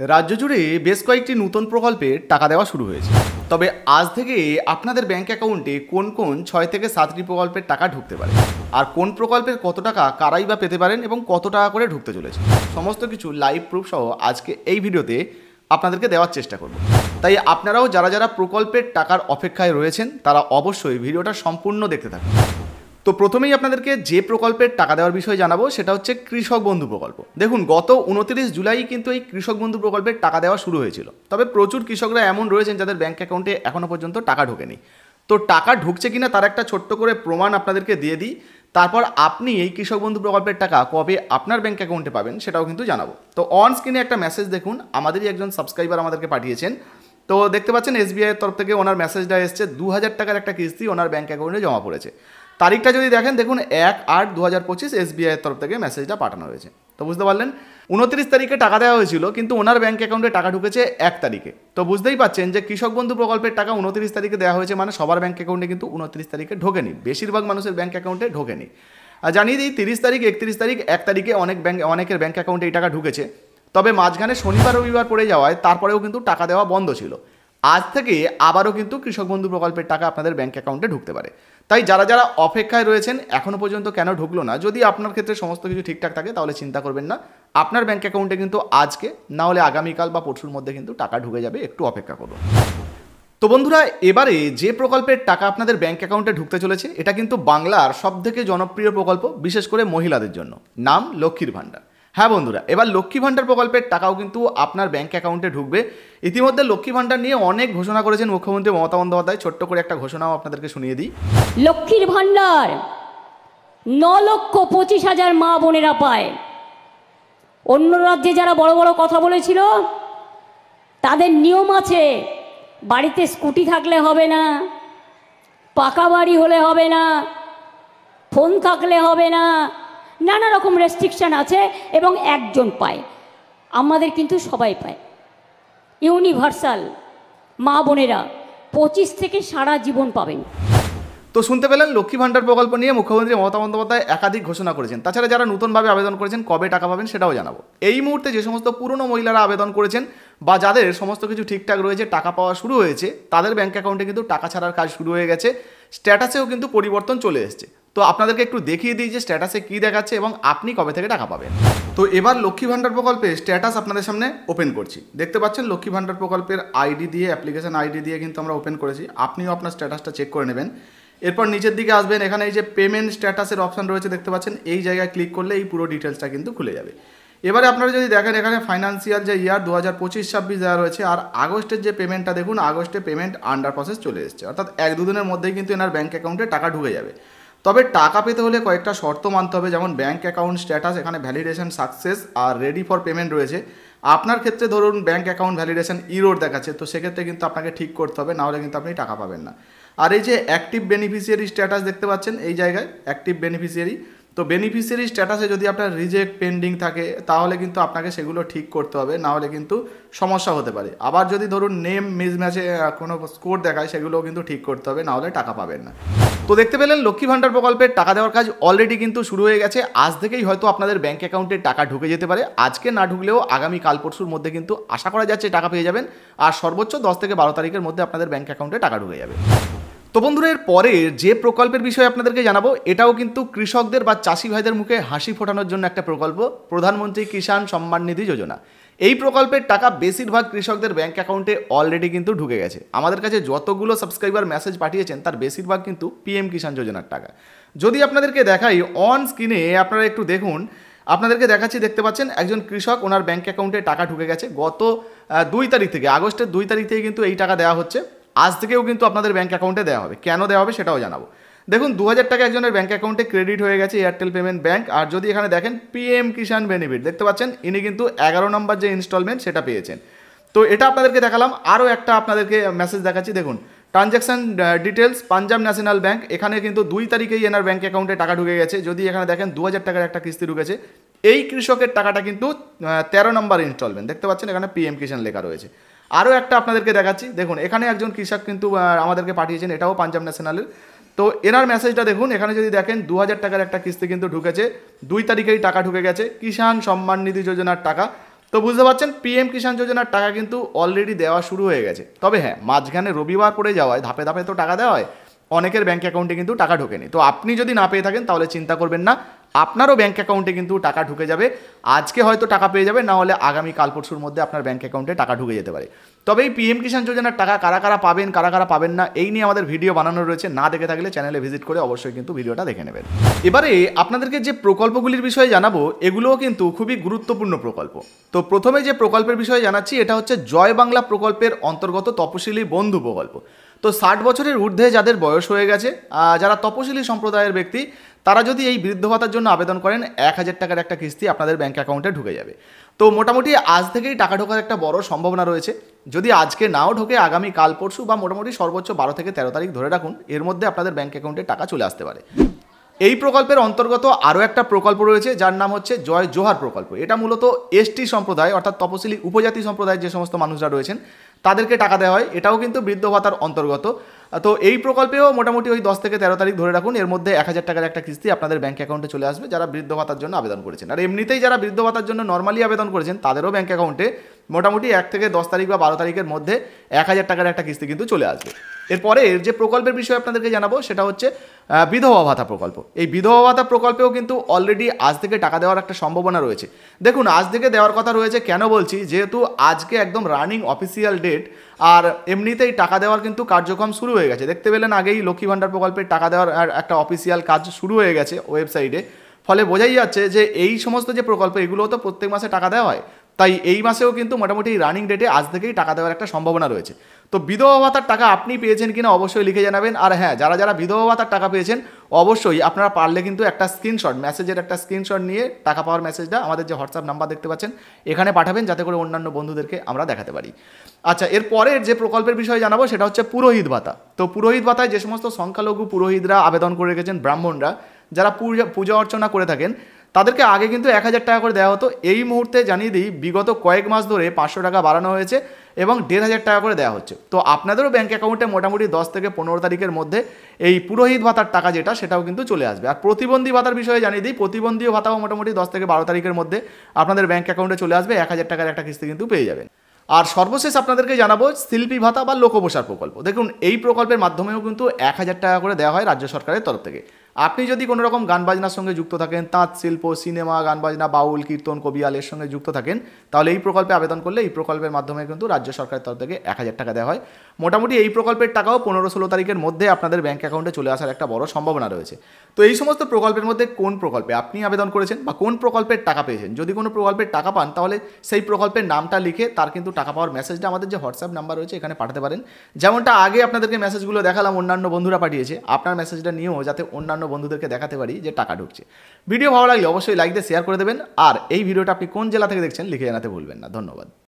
রাজ্য জুড়ে বেশ কয়েকটি নতুন প্রকল্পে টাকা দেওয়া শুরু হয়েছে। তবে আজ থেকে আপনাদের ব্যাংক অ্যাকাউন্টে কোন কোন 6 থেকে 7টি প্রকল্পের টাকা ঢুকতে পারে, আর কোন প্রকল্পের কত টাকা কারাই বা পেতে পারেন এবং কত টাকা করে ঢুকতে চলেছে, সমস্ত কিছু লাইভ প্রুফ সহ আজকে এই ভিডিওতে আপনাদেরকে দেওয়ার চেষ্টা করব। তাই আপনারাও যারা যারা প্রকল্পের টাকার অপেক্ষায় রয়েছেন তারা অবশ্যই ভিডিওটা সম্পূর্ণ দেখতে থাকুন। তো প্রথমেই আপনাদেরকে যে প্রকল্পের টাকা দেওয়ার বিষয়ে জানাবো সেটা হচ্ছে কৃষক বন্ধু প্রকল্প। দেখুন, গত 29 জুলাই কিন্তু এই কৃষক বন্ধু প্রকল্পের টাকা দেওয়া শুরু হয়েছিল। তবে প্রচুর কৃষকরা এমন রয়েছেন যাদের ব্যাংক অ্যাকাউন্টে এখনও পর্যন্ত টাকা ঢোকেনি। তো টাকা ঢুকছে কিনা তার একটা ছোট্ট করে প্রমাণ আপনাদেরকে দিয়ে দিই, তারপর আপনি এই কৃষক বন্ধু প্রকল্পের টাকা কবে আপনার ব্যাংক অ্যাকাউন্টে পাবেন সেটাও কিন্তু জানাবো। তো অন স্ক্রিনে একটা মেসেজ দেখুন, আমাদেরই একজন সাবস্ক্রাইবার আমাদেরকে পাঠিয়েছেন। তো দেখতে পাচ্ছেন SBI এর তরফ থেকে ওনার মেসেজটা এসছে, 2000 টাকার একটা কিস্তি ওনার ব্যাংক অ্যাকাউন্টে জমা পড়েছে। তারিখটা যদি দেখুন 1/8/2025 SBI এর তরফ থেকে মেসেজটা পাঠানো হয়েছে। তো বুঝতে পারলেন 29 তারিখে টাকা দেওয়া হয়েছিল, কিন্তু ওনার ব্যাংক অ্যাকাউন্টে টাকা ঢুকেছে 1 তারিখে। তো বুঝতেই পাচ্ছেন যে কৃষক বন্ধু প্রকল্পের টাকা 29 তারিখে দেওয়া হয়েছে, মানে সবার ব্যাংক অ্যাকাউন্টে কিন্তু 29 তারিখে ঢোকেনি, বেশিরভাগ মানুষের ব্যাংক অ্যাকাউন্টে ঢোকেনি। আর জানিয়ে দিই 30 তারিখ, 31 তারিখ, 1 তারিখে অনেকের ব্যাংক অ্যাকাউন্টে এই টাকা ঢুকেছে। তবে মাঝখানে শনিবার রবিবার পড়ে যাওয়ায় তারপরেও কিন্তু টাকা দেওয়া বন্ধ ছিল। আজ থেকে আবারও কিন্তু কৃষক বন্ধু প্রকল্পের টাকা আপনাদের ব্যাংক অ্যাকাউন্টে ঢুকতে পারে। তাই যারা যারা অপেক্ষায় রয়েছেন এখনও পর্যন্ত কেন ঢুকলো না, যদি আপনার ক্ষেত্রে সমস্ত কিছু ঠিকঠাক থাকে তাহলে চিন্তা করবেন না, আপনার ব্যাংক অ্যাকাউন্টে কিন্তু আজকে না হলে আগামীকাল বা পরশুর মধ্যে কিন্তু টাকা ঢুকে যাবে, একটু অপেক্ষা করুন। তো বন্ধুরা, এবারে যে প্রকল্পের টাকা আপনাদের ব্যাংক অ্যাকাউন্টে ঢুকতে চলেছে এটা কিন্তু বাংলার সবথেকে জনপ্রিয় প্রকল্প, বিশেষ করে মহিলাদের জন্য, নাম লক্ষ্মীর ভাণ্ডার। হ্যাঁ বন্ধুরা, এবার লক্ষ্মী ভাণ্ডার প্রকল্পের টাকাও কিন্তু আপনার ব্যাংক অ্যাকাউন্টে ঢুকবে। ইতিমধ্যে লক্ষ্মী ভাণ্ডার নিয়ে অনেক ঘোষণা করেছেন মুখ্যমন্ত্রী মমতা বন্দ্যোপাধ্যায়। ছোট্ট করে একটা ঘোষণাও আপনাদেরকে শুনিয়ে দিই। লক্ষ্মীর ভাণ্ডার 9,25,000 মা বোনেরা পায়। অন্য রাজ্যে যারা বড় বড় কথা বলেছিল তাদের নিয়ম আছে, বাড়িতে স্কুটি থাকলে হবে না, পাকা বাড়ি হলে হবে না, ফোন থাকলে হবে না, নানা রকম রেস্ট্রিকশন আছে এবং একজন পায়। আমাদের কিন্তু সবাই পায়, ইউনিভার্সাল। মা বোনেরা 25 থেকে সারা জীবন পাবেন। তো শুনতে পেলেন, লক্ষ্মী ভাণ্ডার প্রকল্প নিয়ে মুখ্যমন্ত্রী মমতা বন্দ্যোপাধ্যায় একাধিক ঘোষণা করেছেন। তাছাড়া যারা নতুনভাবে আবেদন করেছেন কবে টাকা পাবেন সেটাও জানাবো। এই মুহূর্তে যে সমস্ত পুরনো মহিলারা আবেদন করেছেন বা যাদের সমস্ত কিছু ঠিকঠাক রয়েছে, টাকা পাওয়া শুরু হয়েছে, তাদের ব্যাংক অ্যাকাউন্টে কিন্তু টাকা ছাড়ার কাজ শুরু হয়ে গেছে। স্ট্যাটাসেও কিন্তু পরিবর্তন চলে এসেছে। তো আপনাদেরকে একটু দেখিয়ে দিই যে স্ট্যাটাসে কী দেখাচ্ছে এবং আপনি কবে থেকে টাকা পাবেন। তো এবার লক্ষ্মী ভাণ্ডার প্রকল্পে স্ট্যাটাস আপনাদের সামনে ওপেন করছি। দেখতে পাচ্ছেন লক্ষ্মী ভাণ্ডার প্রকল্পের আইডি দিয়ে, অ্যাপ্লিকেশন আইডি দিয়ে কিন্তু আমরা ওপেন করেছি। আপনিও আপনার স্ট্যাটাসটা চেক করে নেবেন। এরপর নিচের দিকে আসবেন, এখানে এই যে পেমেন্ট স্ট্যাটাসের অপশান রয়েছে দেখতে পাচ্ছেন, এই জায়গায় ক্লিক করলে এই পুরো ডিটেলসটা কিন্তু খুলে যাবে। এবারে আপনারা যদি দেখেন এখানে ফাইন্যান্সিয়াল যে ইয়ার 2025-26 দেওয়া রয়েছে, আর আগস্টের যে পেমেন্টটা দেখুন, আগস্টে পেমেন্ট আন্ডার প্রসেস চলে এসেছে, অর্থাৎ 1-2 দিনের মধ্যেই কিন্তু এনার ব্যাঙ্ক অ্যাকাউন্টে টাকা ঢুকে যাবে। তবে টাকা পেতে হলে কয়েকটা শর্ত মানতে হবে, যেমন ব্যাঙ্ক অ্যাকাউন্ট স্ট্যাটাস, এখানে ভ্যালিডেশন সাকসেস আর রেডি ফর পেমেন্ট রয়েছে। আপনার ক্ষেত্রে ধরুন ব্যাঙ্ক অ্যাকাউন্ট ভ্যালিডেশন ইরোর দেখাচ্ছে, তো সেক্ষেত্রে কিন্তু আপনাকে ঠিক করতে হবে, নাহলে কিন্তু আপনি টাকা পাবেন না। আর এই যে অ্যাক্টিভ বেনিফিশিয়ারি স্ট্যাটাস দেখতে পাচ্ছেন এই জায়গায় অ্যাক্টিভ বেনিফিশিয়ারি, তো বেনিফিশিয়ারি স্ট্যাটাসে যদি আপনার রিজেক্ট পেন্ডিং থাকে তাহলে কিন্তু আপনাকে সেগুলো ঠিক করতে হবে, নাহলে কিন্তু সমস্যা হতে পারে। আবার যদি ধরুন নেম মিসম্যাচে কোনো স্কোর দেখায় সেগুলোও কিন্তু ঠিক করতে হবে, নাহলে টাকা পাবেন না। তো দেখতে পেলেন লক্ষ্মী ভাণ্ডার প্রকল্পের টাকা দেওয়ার কাজ অলরেডি কিন্তু শুরু হয়ে গেছে। আজ থেকেই হয়তো আপনাদের ব্যাঙ্ক অ্যাকাউন্টে টাকা ঢুকে যেতে পারে, আজকে না ঢুকলেও আগামী কাল পরশুর মধ্যে কিন্তু আশা করা যাচ্ছে টাকা পেয়ে যাবেন। আর সর্বোচ্চ 10 থেকে 12 তারিখের মধ্যে আপনাদের ব্যাঙ্ক অ্যাকাউন্টে টাকা ঢুকে যাবে। তো বন্ধুরা, এর পরের যে প্রকল্পের বিষয়ে আপনাদেরকে জানাবো এটাও কিন্তু কৃষকদের বা চাষি ভাইদের মুখে হাসি ফোটানোর জন্য একটা প্রকল্প, প্রধানমন্ত্রী কিষাণ সম্মান নিধি যোজনা। এই প্রকল্পের টাকা বেশিরভাগ কৃষকদের ব্যাঙ্ক অ্যাকাউন্টে অলরেডি কিন্তু ঢুকে গেছে। আমাদের কাছে যতগুলো সাবস্ক্রাইবার মেসেজ পাঠিয়েছেন তার বেশিরভাগ কিন্তু PM কিষাণ যোজনার টাকা। যদি আপনাদেরকে দেখাই অন স্ক্রিনে, আপনারা একটু দেখুন, আপনাদেরকে দেখাচ্ছি, দেখতে পাচ্ছেন একজন কৃষক, ওনার ব্যাঙ্ক অ্যাকাউন্টে টাকা ঢুকে গেছে গত 2 তারিখ থেকে, আগস্টের 2 তারিখ থেকে কিন্তু এই টাকা দেওয়া হচ্ছে। আজ থেকেও কিন্তু আপনাদের ব্যাঙ্ক অ্যাকাউন্টে দেওয়া হবে। কেন দেওয়া হবে সেটাও জানাবো। দেখুন 2000 টাকা একজনের ব্যাঙ্ক অ্যাকাউন্টে ক্রেডিট হয়ে গেছে এয়ারটেল পেমেন্ট ব্যাঙ্ক। আর যদি এখানে দেখেন PM কিষাণ বেনিফিট দেখতে পাচ্ছেন, ইনি কিন্তু 11 নম্বর যে ইনস্টলমেন্ট সেটা পেয়েছেন। তো এটা আপনাদেরকে দেখালাম। আরও একটা আপনাদেরকে মেসেজ দেখাচ্ছি, দেখুন transaction details Punjab national bank, এখানে কিন্তু 2 তারিখেই এনার ব্যাঙ্ক অ্যাকাউন্টে টাকা ঢুকে গেছে। যদি এখানে দেখেন 2000 টাকার একটা কিস্তি ঢুকেছে। এই কৃষকের টাকাটা কিন্তু 13 নম্বর ইনস্টলমেন্ট দেখতে পাচ্ছেন, এখানে PM কিষাণ লেখা রয়েছে। আরও একটা আপনাদেরকে দেখাচ্ছি, দেখুন এখানে একজন কৃষক কিন্তু আমাদেরকে পাঠিয়েছেন, এটাও পাঞ্জাব ন্যাশনালের। তো এনার মেসেজটা দেখুন, এখানে যদি দেখেন 2000 টাকার একটা কিস্তি কিন্তু ঢুকেছে, 2 তারিখেই টাকা ঢুকে গেছে, কিষাণ সম্মান নিধি যোজনার টাকা। তো বুঝতে পারছেন পিএম কিষাণ যোজনার টাকা কিন্তু অলরেডি দেওয়া শুরু হয়ে গেছে। তবে হ্যাঁ, মাঝখানে রবিবার পড়ে যাওয়ায় ধাপে ধাপে তো টাকা দেওয়া হয়, অনেকের ব্যাঙ্ক অ্যাকাউন্টে কিন্তু টাকা ঢোকেনি। তো আপনি যদি না পেয়ে থাকেন তাহলে চিন্তা করবেন না, আপনারও ব্যাঙ্ক অ্যাকাউন্টে কিন্তু টাকা ঢুকে যাবে। আজকে হয়তো টাকা পেয়ে যাবে, না হলে আগামী কাল পরশুর মধ্যে আপনার ব্যাঙ্ক অ্যাকাউন্টে টাকা ঢুকে যেতে পারে। তবে এই পিএম কিষাণ যোজনার টাকা কারা কারা পাবেন, কারা কারা পাবেন না, এই নিয়ে আমাদের ভিডিও বানানো রয়েছে। না দেখে থাকলে চ্যানেলে ভিজিট করে অবশ্যই কিন্তু ভিডিওটা দেখে নেবেন। এবারে আপনাদেরকে যে প্রকল্পগুলির বিষয়ে জানাবো, এগুলোও কিন্তু খুবই গুরুত্বপূর্ণ প্রকল্প। তো প্রথমে যে প্রকল্পের বিষয়ে জানাচ্ছি, এটা হচ্ছে জয় বাংলা প্রকল্পের অন্তর্গত তপশিলি বন্ধু প্রকল্প। তো 60 বছরের ঊর্ধ্বে যাদের বয়স হয়ে গেছে, যারা তপশিলি সম্প্রদায়ের ব্যক্তি, তারা যদি এই বৃদ্ধ ভাতার জন্য আবেদন করেন 1000 টাকার একটা কিস্তি আপনাদের ব্যাঙ্ক অ্যাকাউন্টে ঢুকে যাবে। তো মোটামুটি আজ থেকেই টাকা ঢোকার একটা বড় সম্ভাবনা রয়েছে। যদি আজকে নাও ঢোকে, আগামী কাল পরশু বা মোটামুটি সর্বোচ্চ 12 থেকে 13 তারিখ ধরে রাখুন, এর মধ্যে আপনাদের ব্যাঙ্ক অ্যাকাউন্টে টাকা চলে আসতে পারে। এই প্রকল্পের অন্তর্গত আরও একটা প্রকল্প রয়েছে, যার নাম হচ্ছে জয় জোহার প্রকল্প। এটা মূলত এসটি সম্প্রদায় অর্থাৎ তপশিলি উপজাতি সম্প্রদায়ের যে সমস্ত মানুষরা রয়েছেন তাদেরকে টাকা দেওয়া হয়। এটাও কিন্তু বৃদ্ধ ভাতার অন্তর্গত। তো এই প্রকল্পেও মোটামুটি ওই 10 থেকে 13 তারিখ ধরে রাখুন, এর মধ্যে 1000 টাকার একটা কিস্তি আপনাদের ব্যাঙ্ক অ্যাকাউন্টে চলে আসবে যারা বৃদ্ধ ভাতার জন্য আবেদন করেছেন। আর এমনিতেই যারা বৃদ্ধ ভাতার জন্য নর্মালি আবেদন করেছেন তাদেরও ব্যাঙ্ক অ্যাকাউন্টে মোটামুটি 1 থেকে 10 তারিখ বা 12 তারিখের মধ্যে 1000 টাকার একটা কিস্তি কিন্তু চলে আসবে। এরপরে যে প্রকল্পের বিষয়ে আপনাদেরকে জানাবো সেটা হচ্ছে বিধবা ভাতা প্রকল্প। এই বিধবা ভাতা প্রকল্পেও কিন্তু অলরেডি আজ থেকে টাকা দেওয়ার একটা সম্ভাবনা রয়েছে। দেখুন, আজ থেকে দেওয়ার কথা রয়েছে কেন বলছি, যেহেতু আজকে একদম রানিং অফিসিয়াল ডেট, আর এমনিতেই টাকা দেওয়ার কিন্তু কার্যক্রম শুরু হয়ে গেছে। দেখতে পেলেন আগেই লক্ষ্মী ভাণ্ডার প্রকল্পের টাকা দেওয়ার একটা অফিসিয়াল কাজ শুরু হয়ে গেছে ওয়েবসাইটে। ফলে বোঝাই যাচ্ছে যে এই সমস্ত যে প্রকল্প, এগুলোও তো প্রত্যেক মাসে টাকা দেওয়া হয়, তাই এই মাসেও কিন্তু মোটামুটি রানিং ডেটে আজ থেকেই টাকা দেওয়ার একটা সম্ভাবনা রয়েছে। তো বিধবা ভাতার টাকা আপনি পেয়েছেন কিনা অবশ্যই লিখে জানাবেন। আর হ্যাঁ, যারা যারা বিধবা ভাতার টাকা পেয়েছেন অবশ্যই আপনারা পারলে কিন্তু একটা স্ক্রিনশট, মেসেজের একটা স্ক্রিনশট নিয়ে টাকা পাওয়ার মেসেজটা আমাদের যে হোয়াটসঅ্যাপ নাম্বার দেখতে পাচ্ছেন এখানে পাঠাবেন, যাতে করে অন্যান্য বন্ধুদেরকে আমরা দেখাতে পারি। আচ্ছা, এরপরের যে প্রকল্পের বিষয়ে জানাবো সেটা হচ্ছে পুরোহিত ভাতা। তো পুরোহিত ভাতায় যে সমস্ত সংখ্যালঘু পুরোহিতরা আবেদন করে রেখেছেন, ব্রাহ্মণরা যারা পূজা অর্চনা করে থাকেন, তাদেরকে আগে কিন্তু 1000 টাকা করে দেওয়া হতো। এই মুহূর্তে জানিয়ে দিই, বিগত কয়েক মাস ধরে 500 টাকা বাড়ানো হয়েছে এবং 1500 টাকা করে দেওয়া হচ্ছে। তো আপনাদেরও ব্যাঙ্ক অ্যাকাউন্টে মোটামুটি 10 থেকে 15 তারিখের মধ্যে এই পুরোহিত ভাতার টাকা যেটা, সেটাও কিন্তু চলে আসবে। আর প্রতিবন্ধী ভাতার বিষয়ে জানিয়ে দিই, প্রতিবন্ধী ভাতাও মোটামুটি 10 থেকে 12 তারিখের মধ্যে আপনাদের ব্যাঙ্ক অ্যাকাউন্টে চলে আসবে। 1000 টাকার একটা কিস্তি কিন্তু পেয়ে যাবেন। আর সর্বশেষ আপনাদেরকে জানাবো শিল্পী ভাতা বা লোকপ্রসার প্রকল্প। দেখুন, এই প্রকল্পের মাধ্যমেও কিন্তু 1000 টাকা করে দেওয়া হয় রাজ্য সরকারের তরফ থেকে। আপনি যদি কোনো রকম গান বাজনার সঙ্গে যুক্ত থাকেন, তাঁত শিল্প, সিনেমা, গান বাজনা, বাউল, কীর্তন, কবিয়াল এর সঙ্গে যুক্ত থাকেন, তাহলে এই প্রকল্পে আবেদন করলে এই প্রকল্পের মাধ্যমে কিন্তু রাজ্য সরকারের তরফ থেকে 1000 টাকা দেওয়া হয়। মোটামুটি এই প্রকল্পের টাকাও 15-16 তারিখের মধ্যে আপনাদের ব্যাঙ্ক অ্যাকাউন্টে চলে আসার একটা বড় সম্ভাবনা রয়েছে। তো এই সমস্ত প্রকল্পের মধ্যে কোন প্রকল্পে আপনি আবেদন করেছেন বা কোন প্রকল্পের টাকা পেয়েছেন, যদি কোনো প্রকল্পের টাকা পান তাহলে সেই প্রকল্পের নামটা লিখে তার কিন্তু টাকা পাওয়ার মেসেজটা আমাদের যে হোয়াটসঅ্যাপ নাম্বার রয়েছে এখানে পাঠাতে পারেন। যেমনটা আগে আপনাদেরকে মেসেজগুলো দেখালাম, অন্যান্য বন্ধুরা পাঠিয়েছে, আপনার মেসেজটা নিয়েও যাতে অন্যান্য বন্ধুদেরকে দেখাতে পারি যে টাকা ঢুকছে। ভিডিও ভালো লাগলে অবশ্যই লাইক দিয়ে শেয়ার করে দেবেন। আর এই ভিডিওটা আপনি কোন জেলা থেকে দেখছেন লিখে জানাতে ভুলবেন না। ধন্যবাদ।